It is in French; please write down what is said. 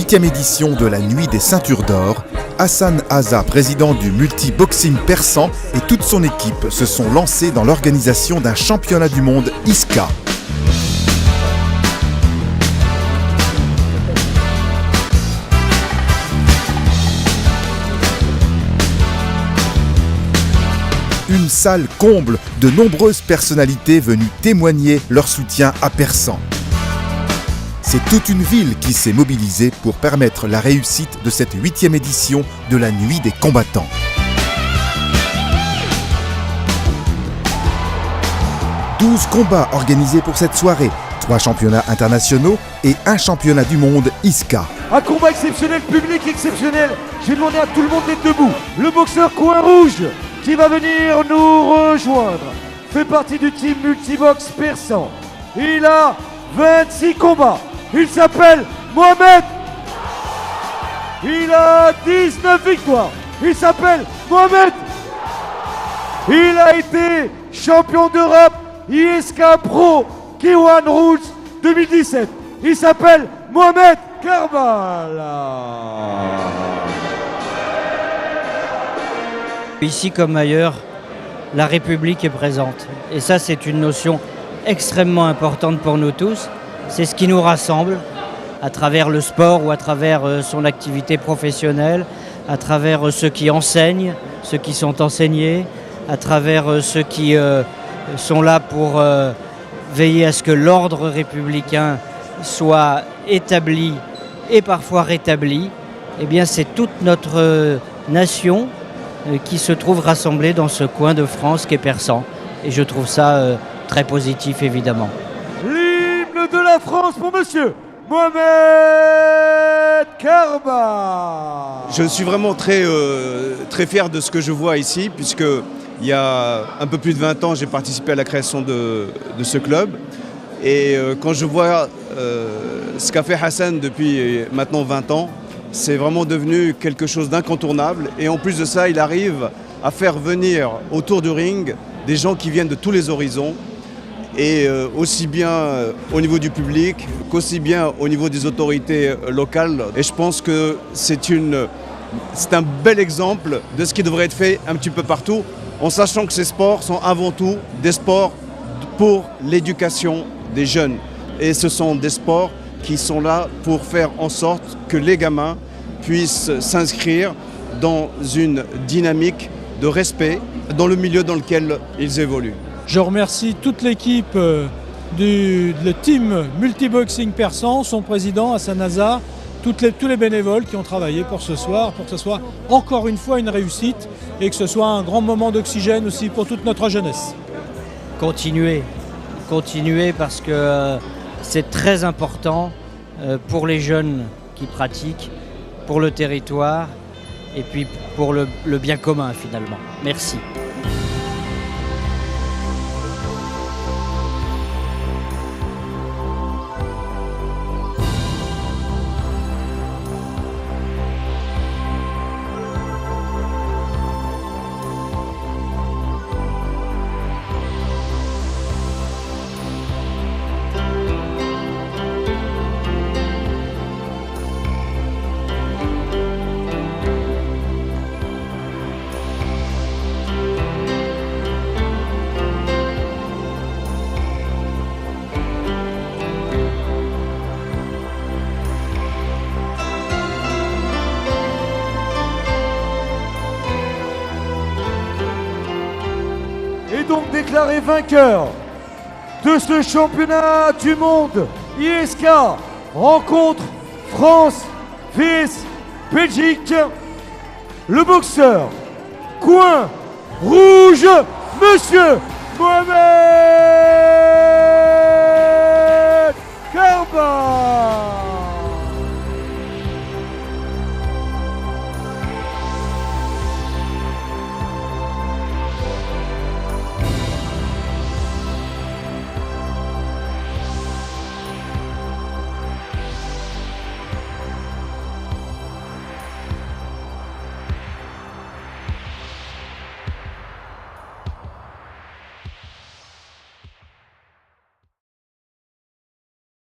8e édition de la Nuit des Ceintures d'Or, Hassan Aza, président du multi-boxing persan, et toute son équipe se sont lancés dans l'organisation d'un championnat du monde ISCA. Une salle comble de nombreuses personnalités venues témoigner leur soutien à Persan. C'est toute une ville qui s'est mobilisée pour permettre la réussite de cette 8e édition de la Nuit des combattants. « 12 combats organisés pour cette soirée, 3 championnats internationaux et 1 championnat du monde ISCA. Un combat exceptionnel, public exceptionnel. Je vais demander à tout le monde d'être debout. Le boxeur coin rouge qui va venir nous rejoindre fait partie du team Multibox Persan. Il a 26 combats. Il s'appelle Mohamed. Il a 19 victoires. Il s'appelle Mohamed. Il a été champion d'Europe ISCA Pro K1 Rules 2017. Il s'appelle Mohamed Karbala. Ici comme ailleurs, la République est présente. Et ça, c'est une notion extrêmement importante pour nous tous. C'est ce qui nous rassemble à travers le sport ou à travers son activité professionnelle, à travers ceux qui enseignent, ceux qui sont enseignés, à travers ceux qui sont là pour veiller à ce que l'ordre républicain soit établi et parfois rétabli. Eh bien, c'est toute notre nation qui se trouve rassemblée dans ce coin de France qu'est Persan. Et je trouve ça très positif, évidemment. L'hymne de la France pour monsieur Mohamed Karbala. Je suis vraiment très fier de ce que je vois ici, puisque il y a un peu plus de 20 ans, j'ai participé à la création de ce club. Et quand je vois ce qu'a fait Hassan depuis maintenant 20 ans, c'est vraiment devenu quelque chose d'incontournable. Et en plus de ça, il arrive à faire venir autour du ring des gens qui viennent de tous les horizons, et aussi bien au niveau du public qu'aussi bien au niveau des autorités locales. Et je pense que c'est un bel exemple de ce qui devrait être fait un petit peu partout, en sachant que ces sports sont avant tout des sports pour l'éducation des jeunes. Et ce sont des sports qui sont là pour faire en sorte que les gamins puissent s'inscrire dans une dynamique de respect dans le milieu dans lequel ils évoluent. Je remercie toute l'équipe du team Multiboxing Persan, son président Hassan Aza, tous les bénévoles qui ont travaillé pour ce soir, pour que ce soit encore une fois une réussite et que ce soit un grand moment d'oxygène aussi pour toute notre jeunesse. Continuez parce que c'est très important pour les jeunes qui pratiquent, pour le territoire et puis pour le bien commun finalement. Merci. Donc déclaré vainqueur de ce championnat du monde ISCA, rencontre France vs Belgique, le boxeur coin rouge, monsieur Mohamed Karbala.